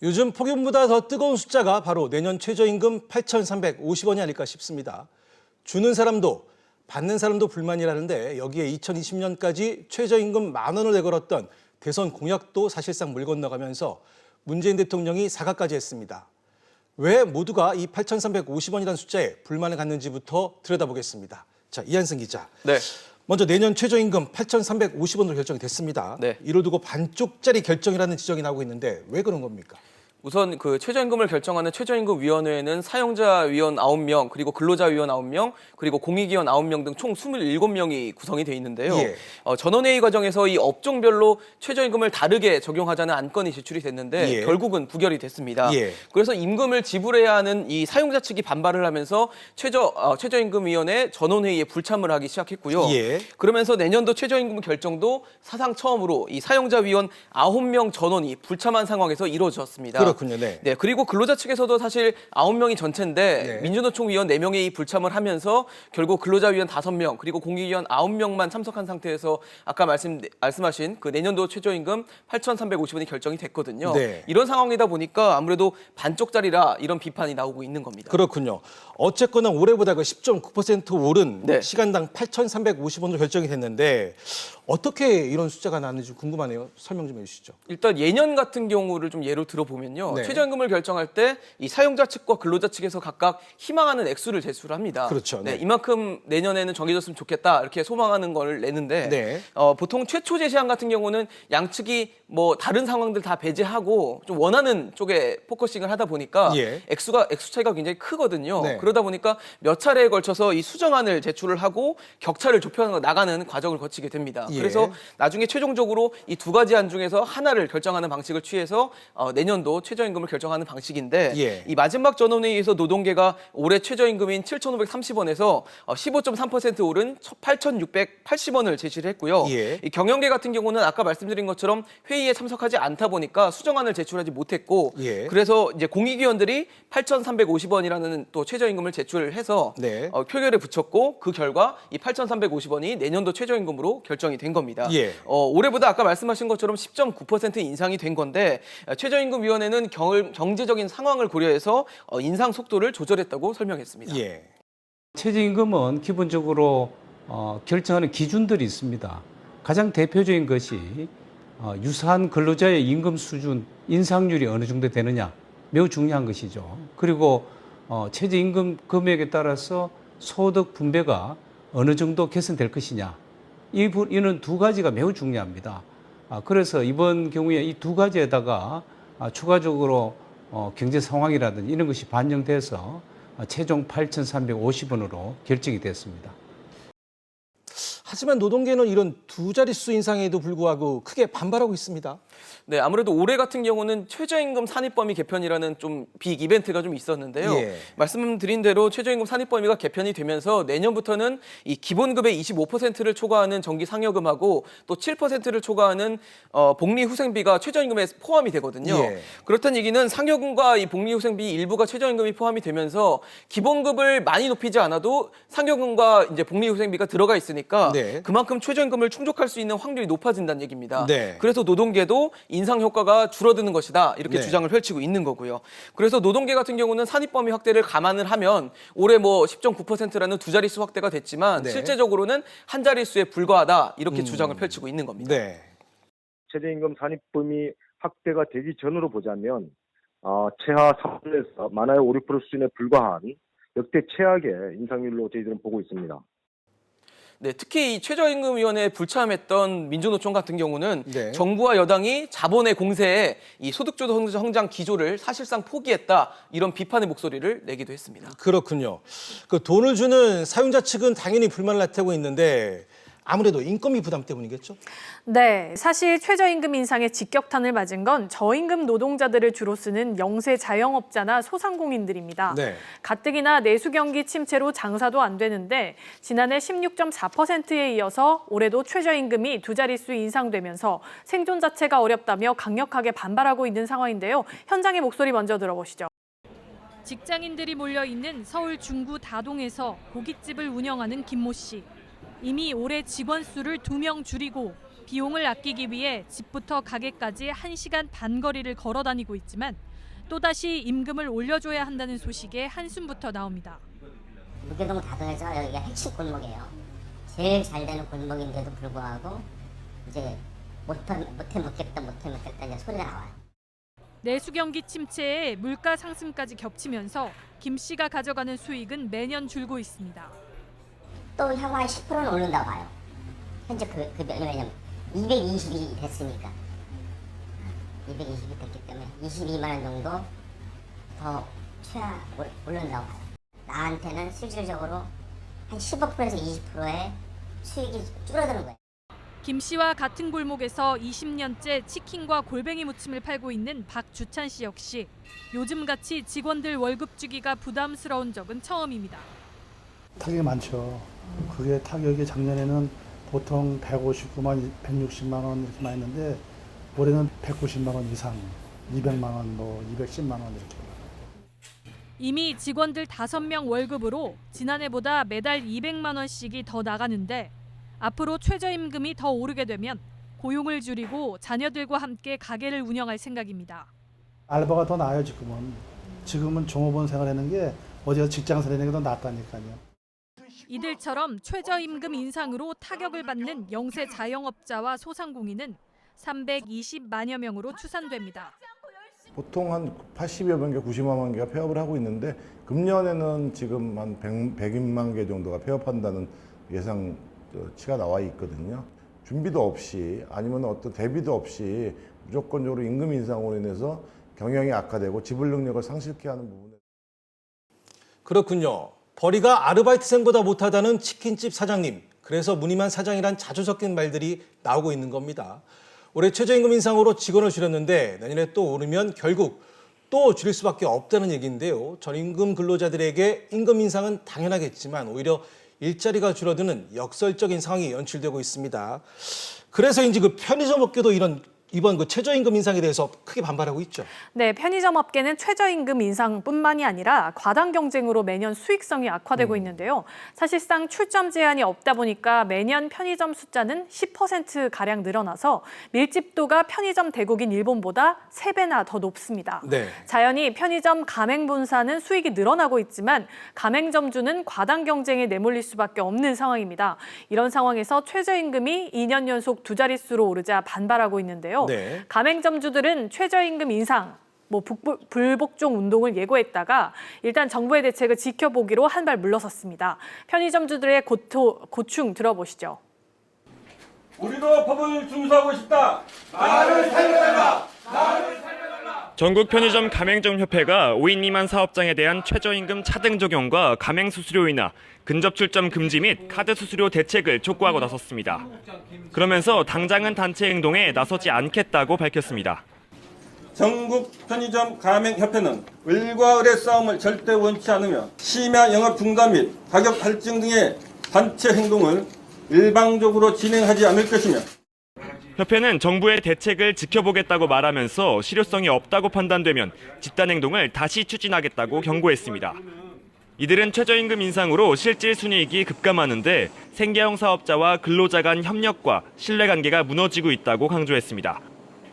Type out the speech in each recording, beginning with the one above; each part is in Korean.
요즘 폭염보다 더 뜨거운 숫자가 바로 내년 최저임금 8,350원이 아닐까 싶습니다. 주는 사람도 받는 사람도 불만이라는데 여기에 2020년까지 최저임금 10,000원을 내걸었던 대선 공약도 사실상 물 건너가면서 문재인 대통령이 사과까지 했습니다. 왜 모두가 이 8,350원이라는 숫자에 불만을 갖는지부터 들여다보겠습니다. 자, 이한승 기자. 네. 먼저 내년 최저임금 8,350원으로 결정이 됐습니다. 네. 이를 두고 반쪽짜리 결정이라는 지적이 나오고 있는데 왜 그런 겁니까? 우선 그 최저임금을 결정하는 최저임금위원회에는 사용자위원 9명, 그리고 근로자위원 9명, 그리고 공익위원 9명 등 총 27명이 구성이 돼 있는데요. 예. 전원회의 과정에서 이 업종별로 최저임금을 다르게 적용하자는 안건이 제출이 됐는데 예. 결국은 부결이 됐습니다. 예. 그래서 임금을 지불해야 하는 이 사용자 측이 반발을 하면서 최저임금위원회 전원회의에 불참을 하기 시작했고요. 예. 그러면서 내년도 최저임금 결정도 사상 처음으로 이 사용자위원 9명 전원이 불참한 상황에서 이루어졌습니다. 그렇군요. 네. 네, 그리고 근로자 측에서도 사실 9명이 전체인데 네. 민주노총 위원 4명이 불참을 하면서 결국 근로자 위원 5명 그리고 공익위원 9명만 참석한 상태에서 아까 말씀하신 그 내년도 최저임금 8,350원이 결정이 됐거든요. 네. 이런 상황이다 보니까 아무래도 반쪽짜리라 이런 비판이 나오고 있는 겁니다. 그렇군요. 어쨌거나 올해보다 그 10.9% 오른 네. 시간당 8,350원으로 결정이 됐는데 어떻게 이런 숫자가 나왔는지 궁금하네요. 설명 좀 해주시죠. 일단 예년 같은 경우를 좀 예로 들어보면요. 네. 최저임금을 결정할 때 이 사용자 측과 근로자 측에서 각각 희망하는 액수를 제출을 합니다. 그렇죠. 네. 이만큼 내년에는 정해졌으면 좋겠다 이렇게 소망하는 걸 내는데 네. 보통 최초 제시안 같은 경우는 양측이 뭐 다른 상황들 다 배제하고 좀 원하는 쪽에 포커싱을 하다 보니까 예. 액수 차이가 굉장히 크거든요. 네. 그러다 보니까 몇 차례에 걸쳐서 이 수정안을 제출을 하고 격차를 좁혀 나가는 과정을 거치게 됩니다. 예. 그래서 나중에 최종적으로 이 두 가지 안 중에서 하나를 결정하는 방식을 취해서 내년도 최저임금을 결정하는 방식인데 예. 이 마지막 전원회의에서 노동계가 올해 최저임금인 7,530원에서 15.3% 오른 8,680원을 제시를 했고요. 예. 이 경영계 같은 경우는 아까 말씀드린 것처럼 회의에 참석하지 않다 보니까 수정안을 제출하지 못했고 예. 그래서 이제 공익위원들이 8,350원이라는 또 최저임금을 제출해서 네. 표결에 붙였고 그 결과 이 8,350원이 내년도 최저임금으로 결정이 된 겁니다. 예. 올해보다 아까 말씀하신 것처럼 10.9% 인상이 된 건데 최저임금위원회는 경제적인 상황을 고려해서 인상 속도를 조절했다고 설명했습니다. 예. 최저임금은 기본적으로 결정하는 기준들이 있습니다. 가장 대표적인 것이 유사한 근로자의 임금 수준, 인상률이 어느 정도 되느냐 매우 중요한 것이죠. 그리고 최저임금 금액에 따라서 소득 분배가 어느 정도 개선될 것이냐 이는 두 가지가 매우 중요합니다. 그래서 이번 경우에 이 두 가지에다가 추가적으로 경제 상황이라든지 이런 것이 반영돼서 최종 8,350원으로 결정이 됐습니다. 하지만 노동계는 이런 두 자릿수 인상에도 불구하고 크게 반발하고 있습니다. 네, 아무래도 올해 같은 경우는 최저임금 산입범위 개편이라는 좀 빅 이벤트가 좀 있었는데요. 예. 말씀드린 대로 최저임금 산입범위가 개편이 되면서 내년부터는 이 기본급의 25%를 초과하는 정기 상여금하고 또 7%를 초과하는 복리후생비가 최저임금에 포함이 되거든요. 예. 그렇다는 얘기는 상여금과 이 복리후생비 일부가 최저임금이 포함이 되면서 기본급을 많이 높이지 않아도 상여금과 이제 복리후생비가 들어가 있으니까 네. 그만큼 최저임금을 충족할 수 있는 확률이 높아진다는 얘기입니다. 네. 그래서 노동계도 인상 효과가 줄어드는 것이다 이렇게 네. 주장을 펼치고 있는 거고요. 그래서 노동계 같은 경우는 산입범위 확대를 감안을 하면 올해 뭐 10.9%라는 두 자릿수 확대가 됐지만 네. 실제적으로는 한 자릿수에 불과하다 이렇게 주장을 펼치고 있는 겁니다. 네. 최저임금 산입범위 확대가 되기 전으로 보자면 최하 3%에서 많아야 5~6% 수준에 불과한 역대 최악의 인상률로 저희들은 보고 있습니다. 네, 특히 이 최저임금위원회에 불참했던 민주노총 같은 경우는 네. 정부와 여당이 자본의 공세에 이 소득주도 성장 기조를 사실상 포기했다 이런 비판의 목소리를 내기도 했습니다. 그렇군요. 그 돈을 주는 사용자 측은 당연히 불만을 나타내고 있는데 아무래도 인건비 부담 때문이겠죠? 네, 사실 최저임금 인상에 직격탄을 맞은 건 저임금 노동자들을 주로 쓰는 영세 자영업자나 소상공인들입니다. 네. 가뜩이나 내수 경기 침체로 장사도 안 되는데 지난해 16.4%에 이어서 올해도 최저임금이 두 자릿수 인상되면서 생존 자체가 어렵다며 강력하게 반발하고 있는 상황인데요. 현장의 목소리 먼저 들어보시죠. 직장인들이 몰려 있는 서울 중구 다동에서 고깃집을 운영하는 김모 씨. 이미 올해 직원 수를 2명 줄이고 비용을 아끼기 위해 집부터 가게까지 1시간 반 거리를 걸어 다니고 있지만 또다시 임금을 올려줘야 한다는 소식에 한숨부터 나옵니다. 무교동 다동에서 여기가 핵심 골목이에요. 제일 잘 되는 골목인데도 불구하고 이제 못해 먹겠다 이제 소리가 나와요. 내수 경기 침체에 물가 상승까지 겹치면서 김 씨가 가져가는 수익은 매년 줄고 있습니다. 또 향후 한 10%는 오른다고 봐요. 현재 왜냐면 220이 됐으니까 220이 됐기 때문에 22만 원 정도 더 최하 오른다고 봐요. 나한테는 실질적으로 한 15%에서 20%의 수익이 줄어드는 거예요. 김 씨와 같은 골목에서 20년째 치킨과 골뱅이 무침을 팔고 있는 박주찬 씨 역시 요즘같이 직원들 월급 주기가 부담스러운 적은 처음입니다. 타격이 많죠. 그게 타격이 작년에는 보통 159만, 160만 원 이렇게만 했는데 올해는 190만 원 이상, 200만 원, 210만 원 이렇게. 이미 직원들 5명 월급으로 지난해보다 매달 200만 원씩이 더 나가는데 앞으로 최저임금이 더 오르게 되면 고용을 줄이고 자녀들과 함께 가게를 운영할 생각입니다. 알바가 더 나아요, 지금은. 지금은 종업원 생활하는 게 어디가 직장 생활하는 게 더 낫다니까요. 이들처럼 최저임금 인상으로 타격을 받는 영세 자영업자와 소상공인은 320만여 명으로 추산됩니다. 보통 한 80여 만 개, 90만 개가 폐업을 하고 있는데 금년에는 지금 한 100만 개 정도가 폐업한다는 예상치가 나와 있거든요. 준비도 없이 아니면 어떤 대비도 없이 무조건적으로 임금 인상으로 인해서 경영이 악화되고 지불 능력을 상실케 하는 부분에 그렇군요. 벌이가 아르바이트생보다 못하다는 치킨집 사장님. 그래서 무늬만 사장이란 자주 섞인 말들이 나오고 있는 겁니다. 올해 최저임금 인상으로 직원을 줄였는데 내년에 또 오르면 결국 또 줄일 수밖에 없다는 얘기인데요. 전임금 근로자들에게 임금 인상은 당연하겠지만 오히려 일자리가 줄어드는 역설적인 상황이 연출되고 있습니다. 그래서인지 편의점 업계도 이번 최저임금 인상에 대해서 크게 반발하고 있죠. 네, 편의점 업계는 최저임금 인상뿐만이 아니라 과당 경쟁으로 매년 수익성이 악화되고 있는데요. 사실상 출점 제한이 없다 보니까 매년 편의점 숫자는 10%가량 늘어나서 밀집도가 편의점 대국인 일본보다 3배나 더 높습니다. 네. 자연히 편의점 가맹본사는 수익이 늘어나고 있지만 가맹점주는 과당 경쟁에 내몰릴 수밖에 없는 상황입니다. 이런 상황에서 최저임금이 2년 연속 2자릿수로 오르자 반발하고 있는데요. 네. 가맹점주들은 최저임금 인상, 불복종 운동을 예고했다가 일단 정부의 대책을 지켜보기로 한 발 물러섰습니다. 편의점주들의 고충 들어보시죠. 우리도 법을 준수하고 싶다. 나를 살려달라. 전국 편의점 가맹점 협회가 5인 미만 사업장에 대한 최저임금 차등 적용과 가맹 수수료 인하, 근접 출점 금지 및 카드 수수료 대책을 촉구하고 나섰습니다. 그러면서 당장은 단체 행동에 나서지 않겠다고 밝혔습니다. 전국 편의점 가맹협회는 을과 을의 싸움을 절대 원치 않으며 심야 영업 중단 및 가격 할증 등의 단체 행동을 일방적으로 진행하지 않을 것이며 협회는 정부의 대책을 지켜보겠다고 말하면서 실효성이 없다고 판단되면 집단 행동을 다시 추진하겠다고 경고했습니다. 이들은 최저임금 인상으로 실질 순이익이 급감하는데 생계형 사업자와 근로자 간 협력과 신뢰관계가 무너지고 있다고 강조했습니다.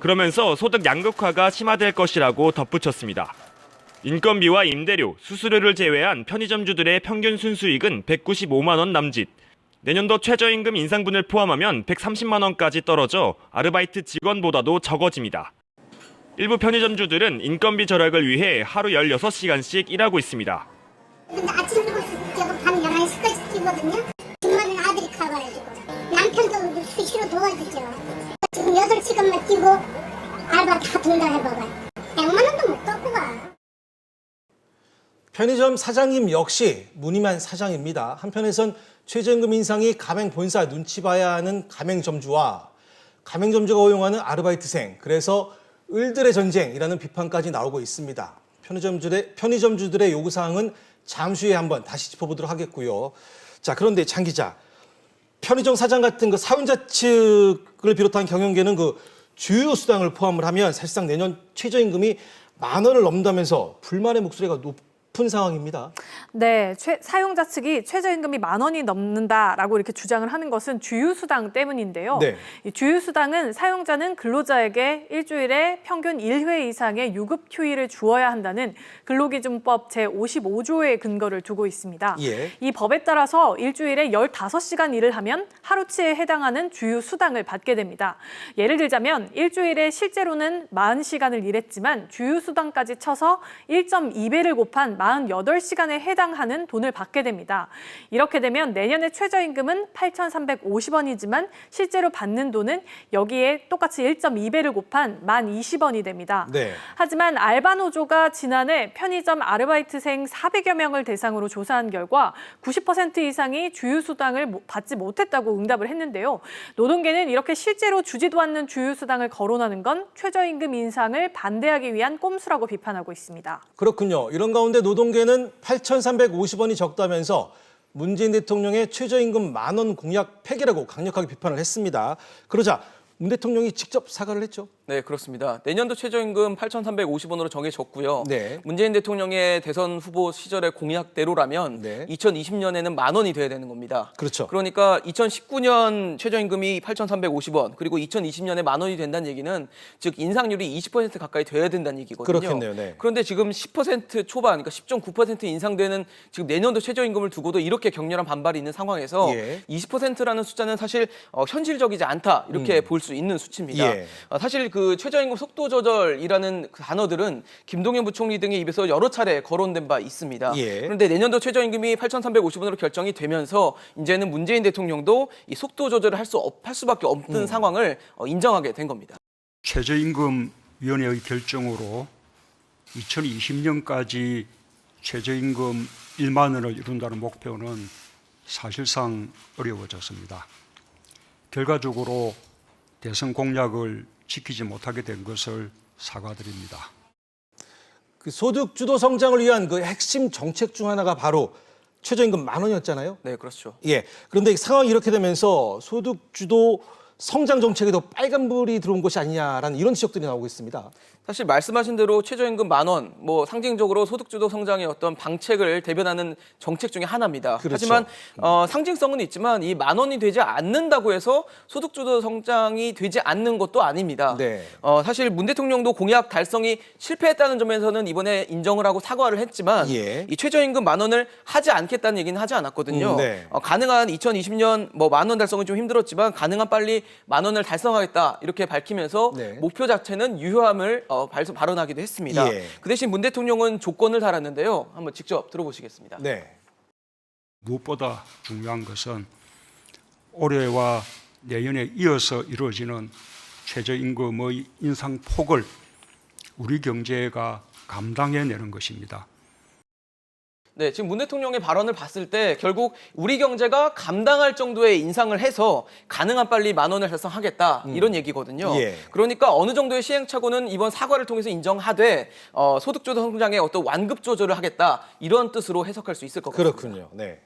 그러면서 소득 양극화가 심화될 것이라고 덧붙였습니다. 인건비와 임대료, 수수료를 제외한 편의점주들의 평균 순수익은 195만 원 남짓. 내년도 최저임금 인상분을 포함하면 130만 원까지 떨어져 아르바이트 직원보다도 적어집니다. 일부 편의점주들은 인건비 절약을 위해 하루 16시간씩 일하고 있습니다. 근데 아침 7시 밤 11시까지 뛰거든요. 주말에는 아들이 가봐야죠. 남편도 수시로 도와주죠. 지금 8시간만 뛰고 알바 다 돈다 해봐봐요. 100만 원도 못 갖고 가. 편의점 사장님 역시 무늬만 사장입니다. 한편에선 최저임금 인상이 가맹 본사 눈치 봐야 하는 가맹점주와 가맹점주가 허용하는 아르바이트생, 그래서 을들의 전쟁이라는 비판까지 나오고 있습니다. 편의점주들의 요구사항은 잠시 후에 한번 다시 짚어보도록 하겠고요. 자, 그런데 장 기자, 편의점 사장 같은 사용자 측을 비롯한 경영계는 주요 수당을 포함을 하면 사실상 내년 최저임금이 10,000원을 넘는다면서 불만의 목소리가 아픈 상황입니다. 네, 사용자 측이 최저임금이 10,000원이 넘는다라고 이렇게 주장을 하는 것은 주휴수당 때문인데요. 네. 이 주휴수당은 사용자는 근로자에게 일주일에 평균 1회 이상의 유급 휴일을 주어야 한다는 근로기준법 제55조의 근거를 두고 있습니다. 예. 이 법에 따라서 일주일에 15시간 일을 하면 하루치에 해당하는 주휴수당을 받게 됩니다. 예를 들자면 일주일에 실제로는 40시간을 일했지만 주휴수당까지 쳐서 1.2배를 곱한 48시간에 해당하는 돈을 받게 됩니다. 이렇게 되면 내년에 최저임금은 8,350원이지만 실제로 받는 돈은 여기에 똑같이 1.2배를 곱한 1020원이 됩니다. 네. 하지만 알바노조가 지난해 편의점 아르바이트생 400여 명을 대상으로 조사한 결과 90% 이상이 주휴수당을 받지 못했다고 응답을 했는데요. 노동계는 이렇게 실제로 주지도 않는 주휴수당을 거론하는 건 최저임금 인상을 반대하기 위한 꼼수라고 비판하고 있습니다. 그렇군요. 이런 가운데 노동계는 8,350원이 적다면서 문재인 대통령의 최저임금 10,000원 공약 폐기라고 강력하게 비판을 했습니다. 그러자 문 대통령이 직접 사과를 했죠. 네, 그렇습니다. 내년도 최저임금 8,350원으로 정해졌고요. 네. 문재인 대통령의 대선 후보 시절의 공약대로라면 네. 2020년에는 10,000원이 돼야 되는 겁니다. 그렇죠. 그러니까 2019년 최저임금이 8,350원, 그리고 2020년에 10,000원이 된다는 얘기는 즉 인상률이 20% 가까이 돼야 된다는 얘기거든요. 그렇겠네요. 네. 그런데 지금 10% 초반, 그러니까 10.9% 인상되는 지금 내년도 최저임금을 두고도 이렇게 격렬한 반발이 있는 상황에서 예. 20%라는 숫자는 사실 현실적이지 않다 이렇게 볼 수 있는 수치입니다. 예. 사실 그 최저임금 속도 조절이라는 그 단어들은 김동연 부총리 등의 입에서 여러 차례 거론된 바 있습니다. 예. 그런데 내년도 최저임금이 8,350원으로 결정이 되면서 이제는 문재인 대통령도 이 속도 조절을 할 수밖에 없는 상황을 인정하게 된 겁니다. 최저임금위원회의 결정으로 2020년까지 최저임금 1만 원을 이룬다는 목표는 사실상 어려워졌습니다. 결과적으로 대선 공약을 지키지 못하게 된 것을 사과드립니다. 그 소득 주도 성장을 위한 그 핵심 정책 중 하나가 바로 최저임금 10,000원이었잖아요. 네, 그렇죠. 예. 그런데 상황이 이렇게 되면서 소득 주도 성장 정책에도 빨간불이 들어온 것이 아니냐라는 이런 지적들이 나오고 있습니다. 사실 말씀하신 대로 최저임금 10,000원, 뭐 상징적으로 소득주도 성장의 어떤 방책을 대변하는 정책 중에 하나입니다. 그렇죠. 하지만 상징성은 있지만 이 10,000원이 되지 않는다고 해서 소득주도 성장이 되지 않는 것도 아닙니다. 네. 사실 문 대통령도 공약 달성이 실패했다는 점에서는 이번에 인정을 하고 사과를 했지만 예. 이 최저임금 10,000원을 하지 않겠다는 얘기는 하지 않았거든요. 네. 가능한 2020년 뭐 10,000원 달성은 좀 힘들었지만 가능한 빨리 10,000원을 달성하겠다 이렇게 밝히면서 네. 목표 자체는 유효함을 발언하기도 했습니다. 예. 그 대신 문 대통령은 조건을 달았는데요. 한번 직접 들어보시겠습니다. 네. 무엇보다 중요한 것은 올해와 내년에 이어서 이루어지는 최저임금의 인상폭을 우리 경제가 감당해내는 것입니다. 네, 지금 문 대통령의 발언을 봤을 때 결국 우리 경제가 감당할 정도의 인상을 해서 가능한 빨리 10,000원을 달성하겠다 이런 얘기거든요. 예. 그러니까 어느 정도의 시행착오는 이번 사과를 통해서 인정하되 소득주도 성장의 어떤 완급 조절을 하겠다 이런 뜻으로 해석할 수 있을 것 같습니다. 그렇군요. 네.